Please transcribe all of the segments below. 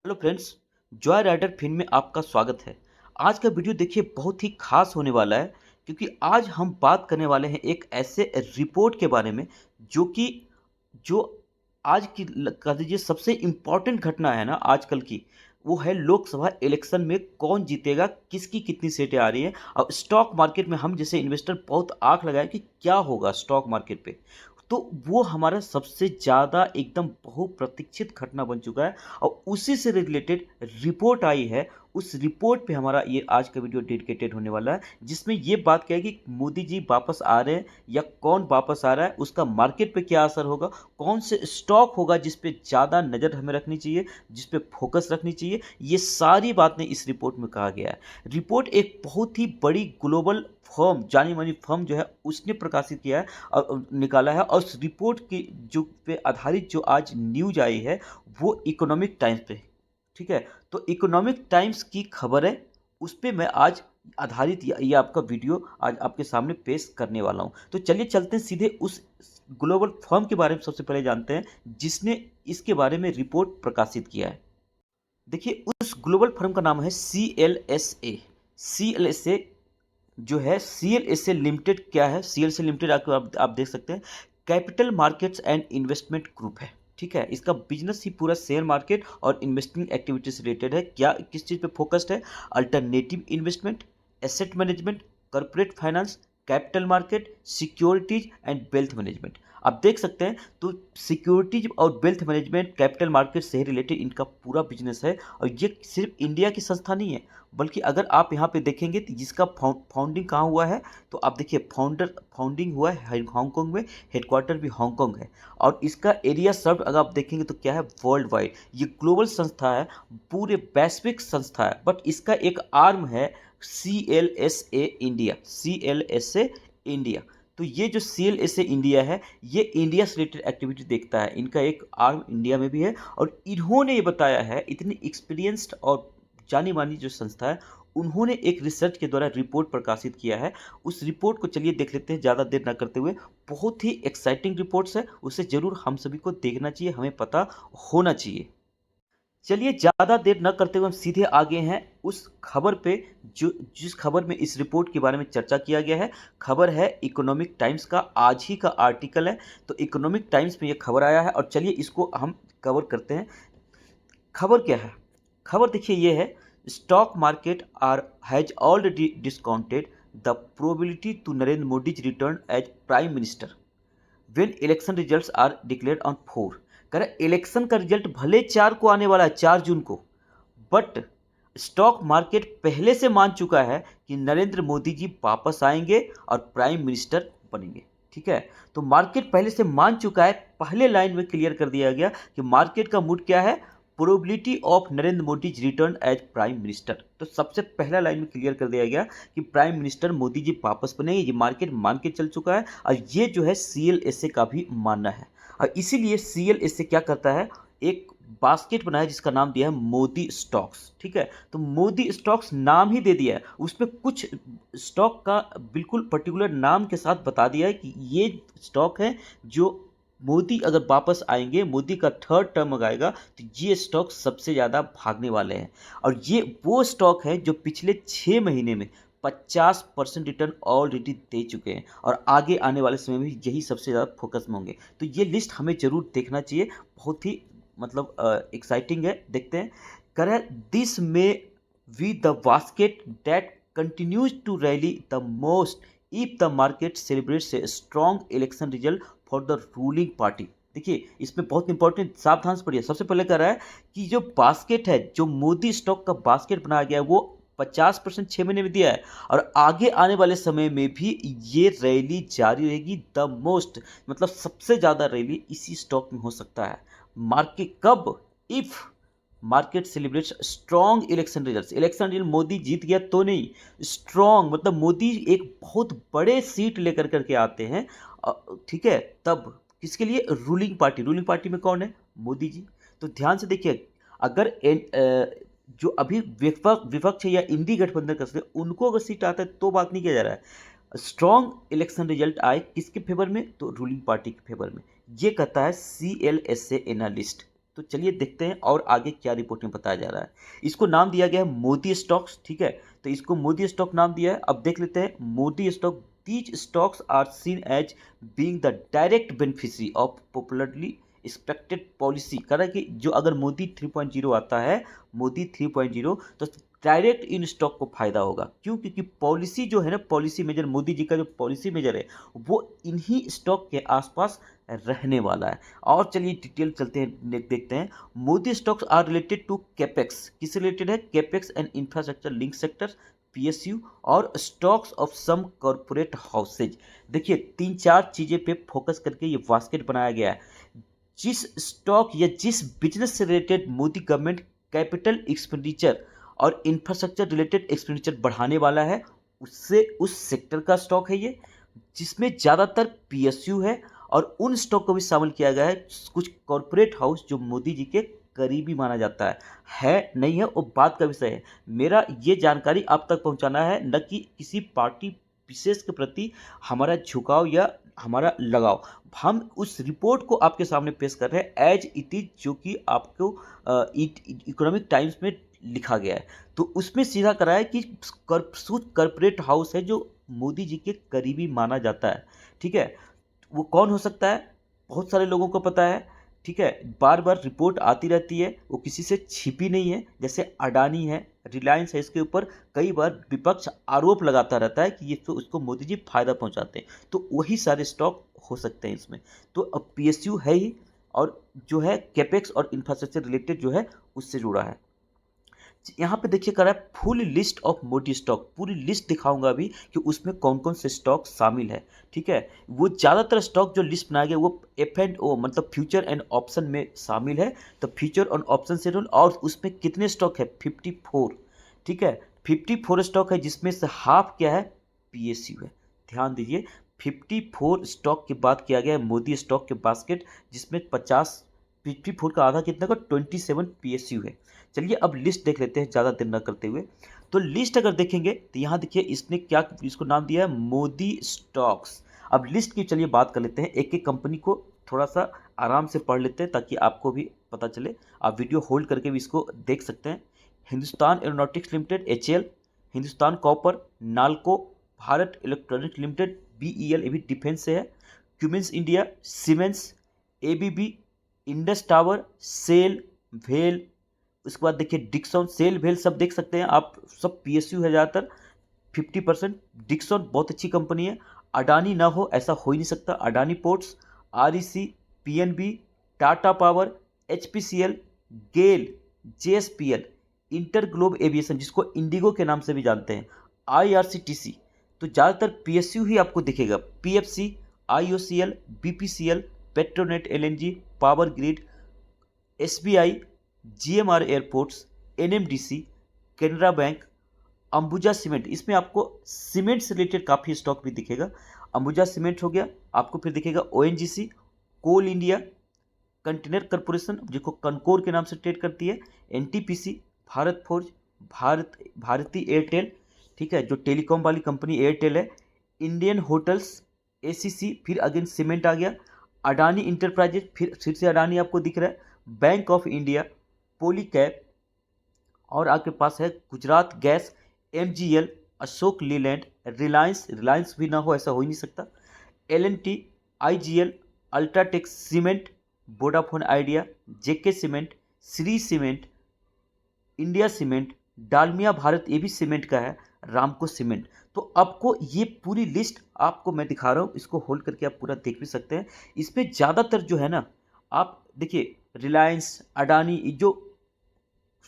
Hello friends. Joy Rider Fin में आपका स्वागत है। आज का वीडियो देखिए बहुत ही खास होने वाला है, क्योंकि आज हम बात करने वाले हैं एक ऐसे रिपोर्ट के बारे में जो कि जो आज की कह दीजिए सबसे इम्पोर्टेंट घटना है ना आजकल की। वो है लोकसभा इलेक्शन में कौन जीतेगा, किसकी कितनी सीटें आ रही हैं। और स्टॉक मार्केट में हम जैसे इन्वेस्टर बहुत आंख लगाए कि क्या होगा स्टॉक मार्केट पे। तो वो हमारा सबसे ज़्यादा एकदम बहुप्रतीक्षित घटना बन चुका है और उसी से रिलेटेड रिपोर्ट आई है। उस रिपोर्ट पे हमारा ये आज का वीडियो डेडिकेटेड होने वाला है, जिसमें ये बात क्या है कि मोदी जी वापस आ रहे हैं या कौन वापस आ रहा है, उसका मार्केट पे क्या असर होगा, कौन से स्टॉक होगा जिस पे ज़्यादा नज़र हमें रखनी चाहिए, जिस पे फोकस रखनी चाहिए। ये सारी बातें इस रिपोर्ट में कहा गया है। रिपोर्ट एक बहुत ही बड़ी ग्लोबल फर्म, जानी मानी फर्म जो है उसने प्रकाशित किया है और निकाला है। और उस रिपोर्ट की जो पे आधारित जो आज न्यूज आई है वो इकोनॉमिक टाइम्स पे, ठीक है। तो इकोनॉमिक टाइम्स की खबर है, उस पे मैं आज आधारित ये आपका वीडियो आज आपके सामने पेश करने वाला हूं। तो चलिए चलते हैं सीधे उस ग्लोबल फर्म के बारे में सबसे पहले जानते हैं जिसने इसके बारे में रिपोर्ट प्रकाशित किया है। देखिए उस ग्लोबल फर्म का नाम है CLSA। CLSA जो है, CLSA लिमिटेड क्या है, CLSA लिमिटेड आपको आप देख सकते हैं, capital markets and investment group है, ठीक है। इसका बिजनेस ही पूरा शेयर मार्केट और इन्वेस्टिंग एक्टिविटी से रिलेटेड है। क्या किस चीज़ पे फोकस्ड है? Alternative investment, asset management, corporate finance, capital market, securities and wealth management. आप देख सकते हैं तो सिक्योरिटीज और वेल्थ मैनेजमेंट, कैपिटल मार्केट से रिलेटेड इनका पूरा बिजनेस है। और ये सिर्फ इंडिया की संस्था नहीं है, बल्कि अगर आप यहाँ पे देखेंगे तो जिसका फाउंडिंग कहाँ हुआ है, तो आप देखिए फाउंडिंग हुआ है हांगकांग में, हेडक्वार्टर भी हांगकांग है। और इसका एरिया सर्व अगर आप देखेंगे तो क्या है, वर्ल्ड वाइड। ये ग्लोबल संस्था है, पूरे वैश्विक संस्था है, बट इसका एक आर्म है CLSA इंडिया। CLSA India. तो ये जो CLSA इंडिया है, ये इंडिया से रिलेटेड एक्टिविटी देखता है, इनका एक आर्म इंडिया में भी है। और इन्होंने ये बताया है, इतनी एक्सपीरियंस्ड और जानी मानी जो संस्था है, उन्होंने एक रिसर्च के द्वारा रिपोर्ट प्रकाशित किया है। उस रिपोर्ट को चलिए देख लेते हैं ज़्यादा देर ना करते हुए। बहुत ही एक्साइटिंग रिपोर्ट्स है, उसे ज़रूर हम सभी को देखना चाहिए, हमें पता होना चाहिए। चलिए ज़्यादा देर न करते हुए हम सीधे आगे हैं उस खबर पे, जो जिस खबर में इस रिपोर्ट के बारे में चर्चा किया गया है। खबर है इकोनॉमिक टाइम्स का, आज ही का आर्टिकल है। तो इकोनॉमिक टाइम्स में ये खबर आया है और चलिए इसको हम कवर करते हैं। खबर क्या है? खबर देखिए ये है, stock market are has already discounted the probability to Narendra Modi return as prime minister when election results are declared on 4। कह रहे इलेक्शन का रिजल्ट भले 4 को आने वाला है, 4 जून को, बट स्टॉक मार्केट पहले से मान चुका है कि नरेंद्र मोदी जी वापस आएंगे और प्राइम मिनिस्टर बनेंगे, ठीक है। तो मार्केट पहले से मान चुका है, पहले लाइन में क्लियर कर दिया गया कि मार्केट का मूड क्या है, probability of Narendra Modi return as prime minister. तो सबसे पहला लाइन में क्लियर कर दिया गया कि प्राइम मिनिस्टर मोदी जी वापस बनेंगे, ये मार्केट मान के चल चुका है। और ये जो है CLSA का भी मानना है। और इसीलिए CLSA क्या करता है, एक बास्केट बनाया जिसका नाम दिया है मोदी स्टॉक्स, ठीक है। तो मोदी स्टॉक्स नाम ही दे दिया है, उसमें कुछ स्टॉक का बिल्कुल पर्टिकुलर नाम के साथ बता दिया है कि ये स्टॉक है जो मोदी अगर वापस आएंगे, मोदी का थर्ड टर्म आएगा, तो ये स्टॉक सबसे ज़्यादा भागने वाले हैं। और ये वो स्टॉक है जो पिछले 6 महीने में 50% रिटर्न ऑलरेडी दे चुके हैं और आगे आने वाले समय में यही सबसे ज़्यादा फोकस में होंगे। तो ये लिस्ट हमें ज़रूर देखना चाहिए, बहुत ही मतलब एक्साइटिंग है, देखते हैं। करें दिस में we the basket that continues to rally the most if the market celebrates a strong election result for the ruling party. देखिए इसमें बहुत इंपॉर्टेंट, सावधान से पढ़िए। सबसे पहले कह रहा है कि जो बास्केट है, जो मोदी स्टॉक का बास्केट बनाया गया है, वो 50% 6 महीने में दिया है और आगे आने वाले समय में भी ये रैली जारी रहेगी। द मोस्ट मतलब सबसे ज़्यादा रैली इसी स्टॉक में हो सकता है। मार्केट कब? If market celebrates strong election results. Election result Modi जीत गया तो नहीं, स्ट्रॉन्ग मतलब मोदी एक बहुत बड़े सीट लेकर करके आते हैं, ठीक है। तब किसके लिए? Ruling party. रूलिंग पार्टी में कौन है? मोदी जी। तो ध्यान से देखिए, अगर जो अभी विपक्ष है या इंडी गठबंधन कर सकते, उनको अगर सीट आता है तो बात नहीं किया जा रहा है। स्ट्रॉन्ग इलेक्शन रिजल्ट आए किसके फेवर में? तो रूलिंग पार्टी के फेवर में। ये कहता है CLSA एनालिस्ट। तो चलिए देखते हैं और आगे क्या रिपोर्ट में बताया जा रहा है। इसको नाम दिया गया है मोदी स्टॉक्स, ठीक है, तो इसको मोदी स्टॉक नाम दिया है। अब देख लेते हैं Modi stock. These stocks are seen as being the direct beneficiary of popularly expected policy. कह रहा है कि जो अगर मोदी 3.0 आता है, मोदी 3.0, तो डायरेक्ट इन स्टॉक को फायदा होगा। क्यों? क्योंकि पॉलिसी जो है ना, पॉलिसी मेजर, मोदी जी का जो पॉलिसी मेजर है वो इन्हीं स्टॉक के आसपास रहने वाला है। और चलिए डिटेल चलते हैं, देखते हैं। Modi stocks are related to capex. किससे रिलेटेड है? Capex and infrastructure link sector, PSU, और stocks of some corporate houses. देखिए 3-4 चीजें पे फोकस करके ये बास्केट बनाया गया है। जिस स्टॉक या जिस बिजनेस से related Modi government capital expenditure और इंफ्रास्ट्रक्चर रिलेटेड एक्सपेंडिचर बढ़ाने वाला है, उससे उस सेक्टर का स्टॉक है ये, जिसमें ज़्यादातर पीएसयू है। और उन स्टॉक को भी शामिल किया गया है कुछ कॉरपोरेट हाउस जो मोदी जी के करीबी माना जाता है नहीं है वो बात का विषय है। मेरा ये जानकारी आप तक पहुंचाना है, न कि किसी पार्टी विशेष के प्रति हमारा झुकाव या हमारा लगाव। हम उस रिपोर्ट को आपके सामने पेश कर रहे हैं एज इट इज, जो कि आपको इकोनॉमिक टाइम्स में लिखा गया है। तो उसमें सीधा करा है कि कॉर्पोरेट हाउस है जो मोदी जी के करीबी माना जाता है, ठीक है। वो कौन हो सकता है? बहुत सारे लोगों को पता है, ठीक है, बार बार रिपोर्ट आती रहती है, वो किसी से छिपी नहीं है। जैसे अडानी है, रिलायंस है, इसके ऊपर कई बार विपक्ष आरोप लगाता रहता है कि ये तो उसको मोदी जी फायदा पहुंचाते हैं, तो वही सारे स्टॉक हो सकते हैं इसमें। तो अब पीएसयू है ही, और जो है कैपेक्स और इंफ्रास्ट्रक्चर रिलेटेड जो है उससे जुड़ा है। यहाँ पे देखिए करा है full list of Modi stock. पूरी लिस्ट दिखाऊंगा अभी कि उसमें कौन कौन से स्टॉक शामिल है, ठीक है। वो ज़्यादातर स्टॉक जो लिस्ट बनाया गया वो F&O मतलब फ्यूचर एंड ऑप्शन में शामिल है। तो फ्यूचर और ऑप्शन से रूल, और उसमें कितने स्टॉक है? 54, ठीक है, 54 स्टॉक है, जिसमें से हाफ क्या है? पीएसयू है। ध्यान दीजिए 54 स्टॉक की बात किया गया है मोदी स्टॉक के बास्केट, जिसमें 54 का आधा कितना का 27 पीएसयू है। चलिए अब लिस्ट देख लेते हैं ज़्यादा देर न करते हुए। तो लिस्ट अगर देखेंगे तो यहाँ देखिए इसने क्या इसको नाम दिया है? मोदी स्टॉक्स। अब लिस्ट की चलिए बात कर लेते हैं, एक एक कंपनी को थोड़ा सा आराम से पढ़ लेते हैं ताकि आपको भी पता चले। आप वीडियो होल्ड करके भी इसको देख सकते हैं। Hindustan aeronautics limited HAL, Hindustan copper, Nalco, Bharat electronics limited BEL, ये भी डिफेंस से है, Cummins India, Siemens, ABB, Indus tower, SAIL, वेल। उसके बाद देखिए डिक्सन, सेल, वेल सब देख सकते हैं आप, सब पीएसयू है ज़्यादातर 50%। डिक्सन बहुत अच्छी कंपनी है। अडानी ना हो ऐसा हो ही नहीं सकता। Adani ports, REC, PNB, Tata power, HPCL, गेल, JSPL, इंटर ग्लोब एविएशन जिसको इंडिगो के नाम से भी जानते हैं, IRCTC। तो ज़्यादातर पीएसयू ही आपको दिखेगा। PFC, IOCL, BPCL, Petronet LNG, power grid, SBI, GMR airports, NMDC, Canara bank, Ambuja cement. इसमें आपको सीमेंट से रिलेटेड काफ़ी स्टॉक भी दिखेगा। अंबुजा सीमेंट हो गया, आपको फिर दिखेगा ONGC, coal India, container corporation जिसको कनकोर के नाम से ट्रेड करती है, NTPC, Bharat forge, Bharti Airtel, ठीक है, जो टेलीकॉम वाली कंपनी एयरटेल है, इंडियन होटल्स, ACC, फिर अगेन सीमेंट आ गया, अडानी इंटरप्राइजेज, फिर से अडानी आपको दिख रहा है, बैंक ऑफ इंडिया, पोलीकैब, और आपके पास है गुजरात गैस, MGL, अशोक लीलैंड, रिलायंस, रिलायंस भी ना हो ऐसा हो ही नहीं सकता, L&T, IGL, UltraTech cement, Vodafone Idea, JK cement, Shree cement, India cement, Dalmia Bharat, ये भी सीमेंट का है, रामको सीमेंट। तो आपको ये पूरी लिस्ट आपको मैं दिखा रहा हूँ, इसको होल्ड करके आप पूरा देख भी सकते हैं। इसमें ज़्यादातर जो है ना, आप देखिए रिलायंस, अडानी, जो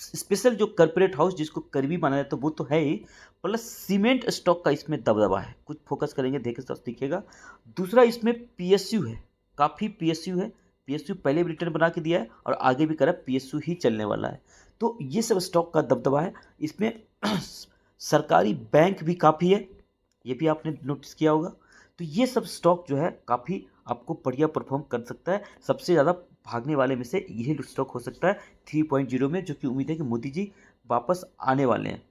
स्पेशल जो कॉर्पोरेट हाउस जिसको करीबी माना जाता है वो तो है ही, प्लस सीमेंट स्टॉक का इसमें दबदबा है। कुछ फोकस करेंगे देखे तो दिखेगा। दूसरा इसमें पीएसयू है, काफ़ी पीएसयू है। पीएसयू पहले भी रिटर्न बना के दिया है और आगे भी करा, पीएसयू ही चलने वाला है। तो ये सब स्टॉक का दबदबा है इसमें। सरकारी बैंक भी काफ़ी है, ये भी आपने नोटिस किया होगा। तो ये सब स्टॉक जो है काफ़ी आपको बढ़िया परफॉर्म कर सकता है। सबसे ज़्यादा भागने वाले में से यही स्टॉक हो सकता है 3.0 में, जो कि उम्मीद है कि मोदी जी वापस आने वाले हैं।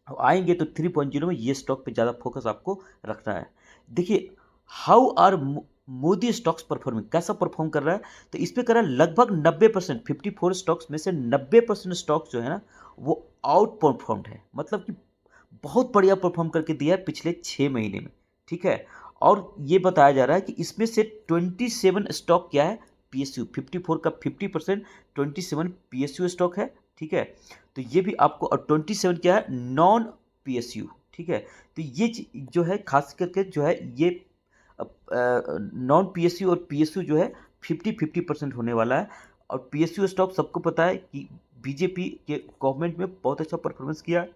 अब आएंगे तो 3.0 में ये स्टॉक पे ज़्यादा फोकस आपको रखना है। देखिए how are Modi stocks performing कैसा परफॉर्म कर रहा है, तो इस पे कर रहा है लगभग 90%, 54 स्टॉक्स में से 90% स्टॉक्स जो है ना वो आउट परफॉर्म्ड है, मतलब कि बहुत बढ़िया परफॉर्म करके दिया है पिछले 6 महीने में। ठीक है, और ये बताया जा रहा है कि इसमें से 27 स्टॉक क्या है, पीएसयू, 54 का 50%, 27 पीएसयू स्टॉक है। ठीक है, तो ये भी आपको, और 27 क्या है, नॉन पीएसयू। ठीक है, तो ये जो है खास करके जो है ये नॉन पीएसयू और पीएसयू जो है 50-50% होने वाला है। और पीएसयू स्टॉक सबको पता है कि बीजेपी के गवर्नमेंट में बहुत अच्छा परफॉर्मेंस किया है।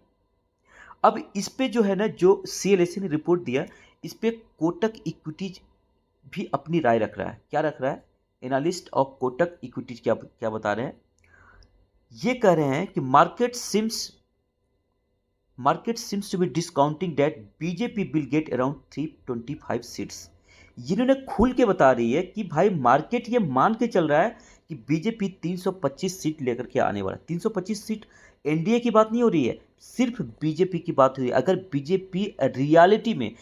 अब इस पे जो है ना, जो सीएलएसए ने रिपोर्ट दिया, इस पे कोटक इक्विटीज भी अपनी राय रख रहा है। क्या रख रहा है, एनालिस्ट ऑफ कोटक इक्विटीज क्या क्या बता रहे हैं, ये कह रहे हैं कि market seems to be discounting that BJP will get around 325 seats. जिन्होंने खुल के बता रही है कि भाई मार्केट ये मान के चल रहा है कि बीजेपी 325 सीट लेकर के आने वाला है। 325 सीट एनडीए की बात नहीं हो रही है, सिर्फ बीजेपी की बात हो रही है। अगर बीजेपी रियलिटी में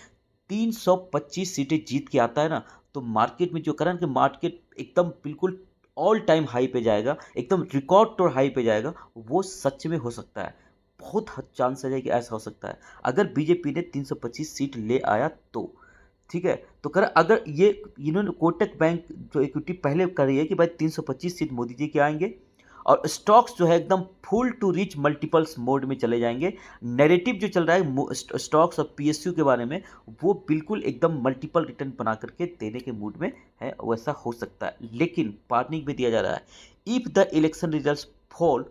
325 सीटें जीत के आता है ना, तो मार्केट में जो करंट के मार्केट एकदम बिल्कुल ऑल टाइम हाई पे जाएगा, एकदम रिकॉर्ड तोड़ हाई पे जाएगा, वो सच में हो सकता है। बहुत चांस है कि ऐसा हो सकता है अगर बीजेपी ने 325 सीट ले आया तो। ठीक है, तो कर अगर ये इन्होंने कोटक बैंक जो इक्विटी पहले कर रही है कि भाई 325 सीट मोदी जी के आएंगे, और स्टॉक्स जो है एकदम full to rich multiples mode में चले जाएंगे। नैरेटिव जो चल रहा है स्टॉक्स और पीएसयू के बारे में, वो बिल्कुल एकदम मल्टीपल रिटर्न बना करके देने के मूड में है, वैसा हो सकता है। लेकिन वार्निंग भी दिया जा रहा है, if the election result fall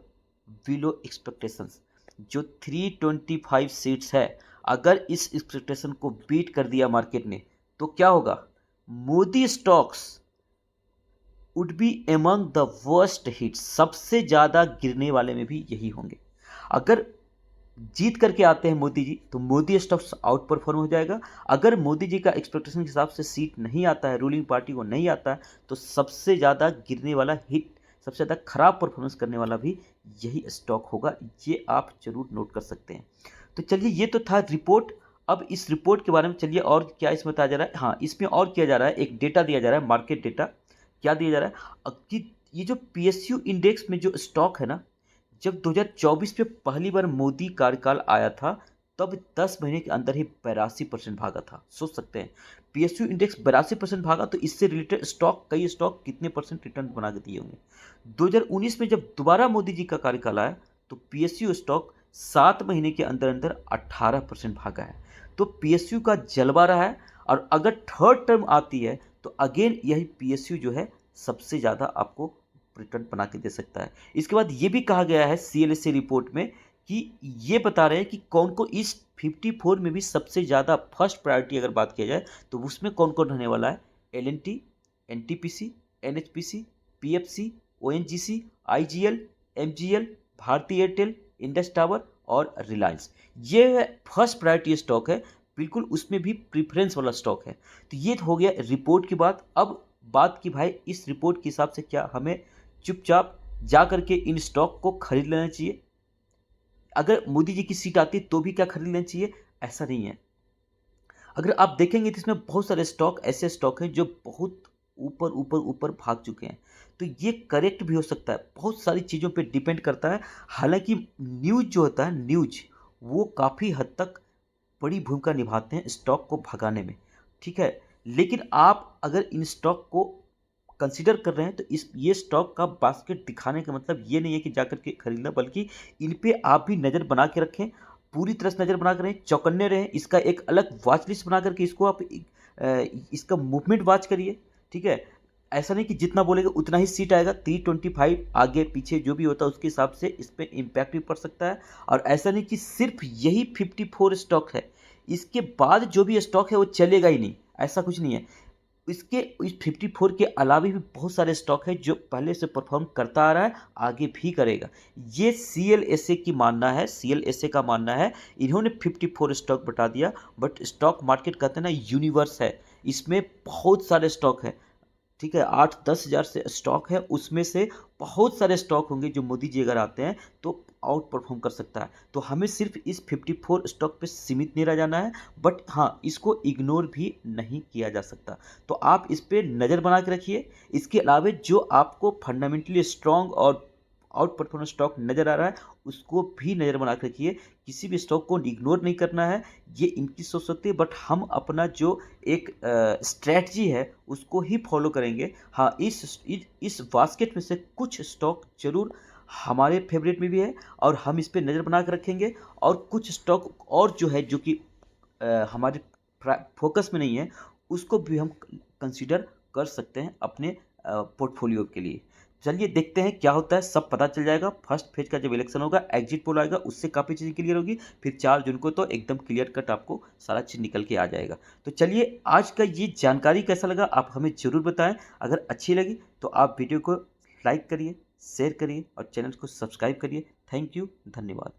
below expectations, जो 325 सीट्स है, अगर इस एक्सपेक्टेशन को बीट कर दिया मार्केट ने, तो क्या होगा, Modi stocks would be among the worst hit, सबसे ज़्यादा गिरने वाले में भी यही होंगे। अगर जीत करके आते हैं मोदी जी, तो मोदी स्टॉक्स आउट परफॉर्म हो जाएगा। अगर मोदी जी का एक्सपेक्टेशन के हिसाब से सीट नहीं आता है, रूलिंग पार्टी को नहीं आता है, तो सबसे ज़्यादा गिरने वाला हिट, सबसे ज़्यादा खराब परफॉर्मेंस करने वाला भी यही स्टॉक होगा। ये आप जरूर नोट कर सकते हैं। तो चलिए, ये तो था रिपोर्ट। अब इस रिपोर्ट के बारे में चलिए और क्या इसमें बताया जा रहा है। हाँ, इसमें और किया जा रहा है, एक डेटा दिया जा रहा है, मार्केट डेटा। क्या दिया जा रहा है, कि ये जो पीएसयू इंडेक्स में जो स्टॉक है ना, जब 2024 में पहली बार मोदी कार्यकाल आया था, तब 10 महीने के अंदर ही 82% भागा था। सोच सकते हैं, पीएसयू इंडेक्स 82% भागा, तो इससे रिलेटेड स्टॉक, कई स्टॉक कितने परसेंट रिटर्न बना के दिए होंगे। 2019 में जब दोबारा मोदी जी का कार्यकाल आया, तो पीएसयू स्टॉक 7 महीने के अंदर अंदर 18% भागा है। तो पीएसयू का जलवा रहा है, और अगर थर्ड टर्म आती है, तो अगेन यही पीएसयू जो है सबसे ज़्यादा आपको रिटर्न बना के दे सकता है। इसके बाद ये भी कहा गया है सीएलएसए रिपोर्ट में, कि ये बता रहे हैं कि कौन को इस 54 में भी सबसे ज़्यादा फर्स्ट प्रायोरिटी अगर बात किया जाए, तो उसमें कौन कौन रहने वाला है, L&T, NTPC, NHPC, PFC, ONGC, IGL, MGL, Bharti Airtel, Indus tower और रिलायंस। ये फर्स्ट प्रायोरिटी स्टॉक है, बिल्कुल उसमें भी प्रीफरेंस वाला स्टॉक है। तो ये हो गया रिपोर्ट की बात। अब बात की भाई, इस रिपोर्ट के हिसाब से क्या हमें चुपचाप जा करके इन स्टॉक को खरीद लेना चाहिए? अगर मोदी जी की सीट आती तो भी क्या खरीद लेना चाहिए? ऐसा नहीं है। अगर आप देखेंगे तो इसमें बहुत सारे स्टॉक, ऐसे स्टॉक हैं जो बहुत ऊपर ऊपर ऊपर भाग चुके हैं। तो ये करेक्ट भी हो सकता है, बहुत सारी चीज़ों पे डिपेंड करता है। हालांकि न्यूज़ जो होता है, न्यूज़ वो काफ़ी हद तक बड़ी भूमिका निभाते हैं स्टॉक को भगाने में। ठीक है, लेकिन आप अगर इन स्टॉक को कंसीडर कर रहे हैं, तो इस ये स्टॉक का बास्केट दिखाने का मतलब ये नहीं है कि जाकर के खरीदना, बल्कि इन पे आप भी नज़र बना के रखें, पूरी तरह से नज़र बना के रहें, चौकन्ने रहें। इसका एक अलग वॉच लिस्ट बना करके इसको आप इसका मूवमेंट वॉच करिए। ठीक है, ऐसा नहीं कि जितना बोलेगा उतना ही सीट आएगा। 325 आगे पीछे जो भी होता है उसके हिसाब से इस पर इम्पैक्ट भी पड़ सकता है। और ऐसा नहीं कि सिर्फ यही 54 स्टॉक है, इसके बाद जो भी स्टॉक है वो चलेगा ही नहीं, ऐसा कुछ नहीं है। इसके इस 54 के अलावा भी बहुत सारे स्टॉक है जो पहले से परफॉर्म करता आ रहा है, आगे भी करेगा। ये सीएलएसए की मानना है, सीएलएसए का मानना है। इन्होंने 54 स्टॉक बता दिया, बट स्टॉक मार्केट कहते हैं ना, यूनिवर्स है, इसमें बहुत सारे स्टॉक है। ठीक है, 8-10 हज़ार से स्टॉक है, उसमें से बहुत सारे स्टॉक होंगे जो मोदी जी अगर आते हैं तो आउट परफॉर्म कर सकता है। तो हमें सिर्फ इस 54 स्टॉक पे सीमित नहीं रह जाना है, बट हाँ, इसको इग्नोर भी नहीं किया जा सकता। तो आप इस पे नज़र बना के रखिए। इसके अलावा जो आपको फंडामेंटली स्ट्रॉन्ग और आउट परफॉर्मेंस स्टॉक नज़र आ रहा है, उसको भी नज़र बना के रखिए। किसी भी स्टॉक को इग्नोर नहीं करना है, ये इनकी सोच सकती है, बट हम अपना जो एक स्ट्रैटेजी है उसको ही फॉलो करेंगे। हाँ, इस बास्केट में से कुछ स्टॉक ज़रूर हमारे फेवरेट में भी है और हम इस पे नज़र बना के रखेंगे, और कुछ स्टॉक और जो है जो कि हमारे फोकस में नहीं है, उसको भी हम कंसीडर कर सकते हैं अपने पोर्टफोलियो के लिए। चलिए देखते हैं क्या होता है, सब पता चल जाएगा। फर्स्ट फेज का जब इलेक्शन होगा, एग्जिट पोल आएगा, उससे काफ़ी चीज़ें क्लियर होगी। फिर 4 जून को तो एकदम क्लियर कट आपको सारा चीज़ निकल के आ जाएगा। तो चलिए, आज का ये जानकारी कैसा लगा आप हमें ज़रूर बताएं। अगर अच्छी लगी तो आप वीडियो को लाइक करिए, शेयर करिए और चैनल को सब्सक्राइब करिए। थैंक यू, धन्यवाद।